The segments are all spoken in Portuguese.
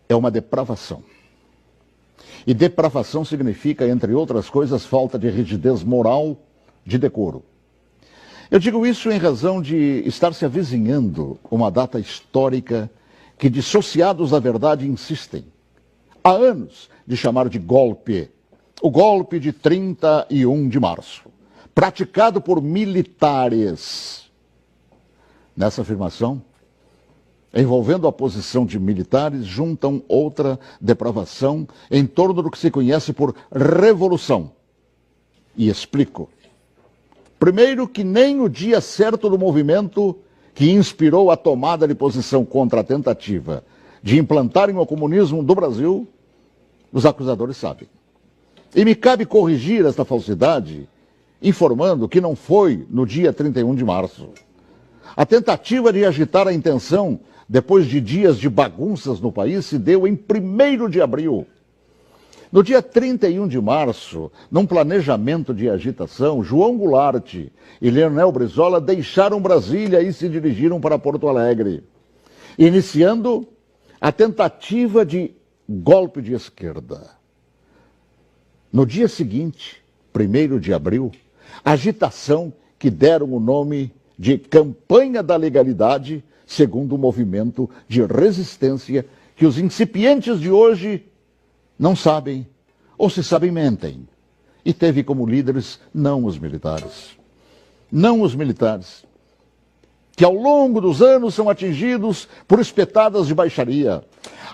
é uma depravação. E depravação significa, entre outras coisas, falta de rigidez moral, de decoro. Eu digo isso em razão de estar se avizinhando uma data histórica que dissociados da verdade insistem, há anos, de chamar de golpe. O golpe de 31 de março, praticado por militares. Nessa afirmação, envolvendo a posição de militares, juntam outra depravação em torno do que se conhece por revolução. E explico. Primeiro, que nem o dia certo do movimento que inspirou a tomada de posição contra a tentativa de implantarem o comunismo do Brasil, os acusadores sabem. E me cabe corrigir esta falsidade, informando que não foi no dia 31 de março. A tentativa de agitar a intenção, depois de dias de bagunças no país, se deu em 1º de abril. No dia 31 de março, num planejamento de agitação, João Goulart e Leonel Brizola deixaram Brasília e se dirigiram para Porto Alegre, iniciando a tentativa de golpe de esquerda. No dia seguinte, 1º de abril, agitação que deram o nome de Campanha da Legalidade, segundo o movimento de resistência que os incipientes de hoje não sabem, ou se sabem, mentem. E teve como líderes não os militares. Não os militares, que ao longo dos anos são atingidos por espetadas de baixaria.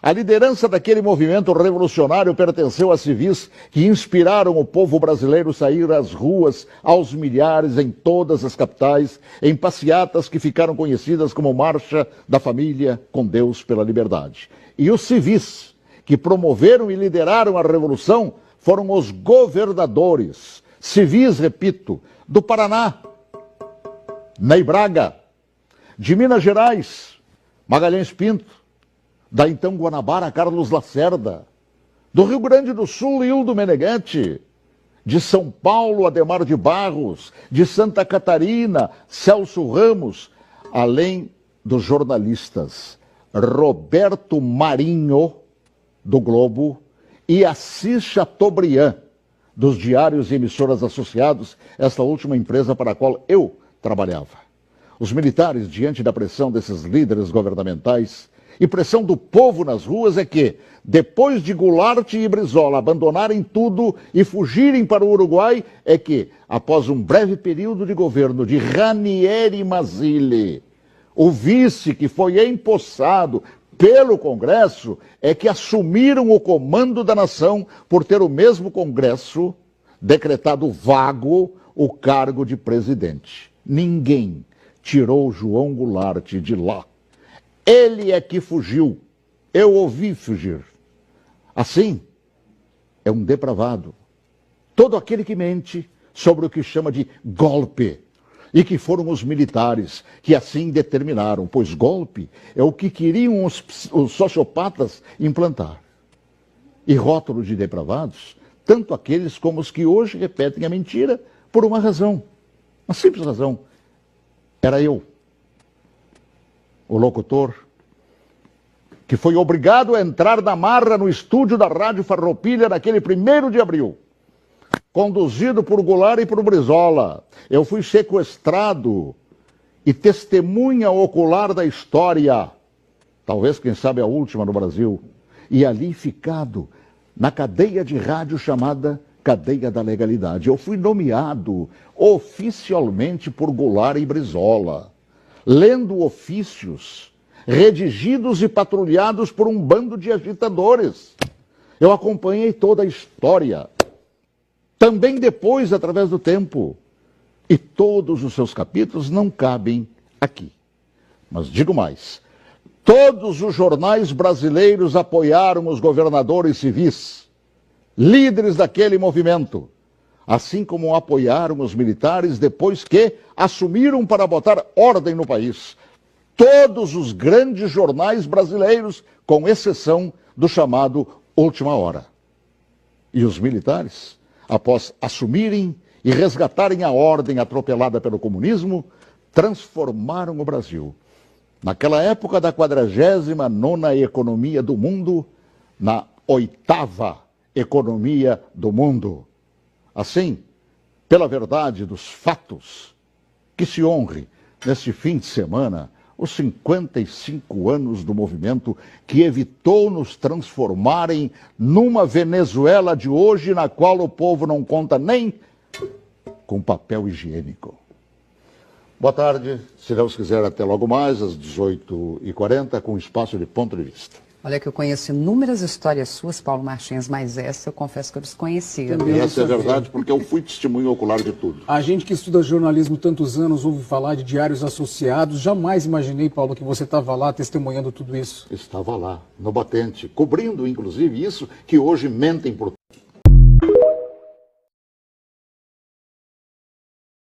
A liderança daquele movimento revolucionário pertenceu a civis que inspiraram o povo brasileiro a sair às ruas aos milhares em todas as capitais, em passeatas que ficaram conhecidas como Marcha da Família com Deus pela Liberdade. E os civis que promoveram e lideraram a revolução foram os governadores, civis, repito, do Paraná, Ney Braga, de Minas Gerais, Magalhães Pinto, da então Guanabara, Carlos Lacerda, do Rio Grande do Sul, Hildo Meneghetti, de São Paulo, Adhemar de Barros, de Santa Catarina, Celso Ramos, além dos jornalistas Roberto Marinho, do Globo, e Assis Chateaubriand, dos diários e emissoras associados, esta última empresa para a qual eu trabalhava. Os militares, diante da pressão desses líderes governamentais e pressão do povo nas ruas, é que, depois de Goulart e Brizola abandonarem tudo e fugirem para o Uruguai, é que, após um breve período de governo de Ranieri Mazzilli, o vice que foi empossado pelo Congresso, é que assumiram o comando da nação por ter o mesmo Congresso decretado vago o cargo de presidente. Ninguém tirou João Goulart de lá. Ele é que fugiu. Eu ouvi fugir. Assim, é um depravado. Todo aquele que mente sobre o que chama de golpe. E que foram os militares que assim determinaram, pois golpe é o que queriam os sociopatas implantar. E rótulo de depravados, tanto aqueles como os que hoje repetem a mentira por uma razão, uma simples razão. Era eu, o locutor, que foi obrigado a entrar na marra no estúdio da Rádio Farroupilha naquele 1º de abril. Conduzido por Goulart e por Brizola. Eu fui sequestrado e testemunha ocular da história, talvez, quem sabe, a última no Brasil, e ali ficado na cadeia de rádio chamada Cadeia da Legalidade. Eu fui nomeado oficialmente por Goulart e Brizola, lendo ofícios redigidos e patrulhados por um bando de agitadores. Eu acompanhei toda a história, também depois, através do tempo. E todos os seus capítulos não cabem aqui. Mas digo mais, todos os jornais brasileiros apoiaram os governadores civis, líderes daquele movimento, assim como apoiaram os militares depois que assumiram para botar ordem no país. Todos os grandes jornais brasileiros, com exceção do chamado Última Hora. E os militares, após assumirem e resgatarem a ordem atropelada pelo comunismo, transformaram o Brasil, naquela época da 49ª economia do mundo, na 8ª economia do mundo. Assim, pela verdade dos fatos, que se honre neste fim de semana os 55 anos do movimento que evitou nos transformarem numa Venezuela de hoje, na qual o povo não conta nem com papel higiênico. Boa tarde, se Deus quiser, até logo mais, às 18h40, com espaço de ponto de vista. Olha que eu conheço inúmeras histórias suas, Paulo Martins, mas essa eu confesso que eu desconhecia. E essa é verdade, porque eu fui testemunho ocular de tudo. A gente que estuda jornalismo tantos anos ouve falar de diários associados. Jamais imaginei, Paulo, que você estava lá testemunhando tudo isso. Estava lá, no batente, cobrindo, inclusive, isso que hoje mentem por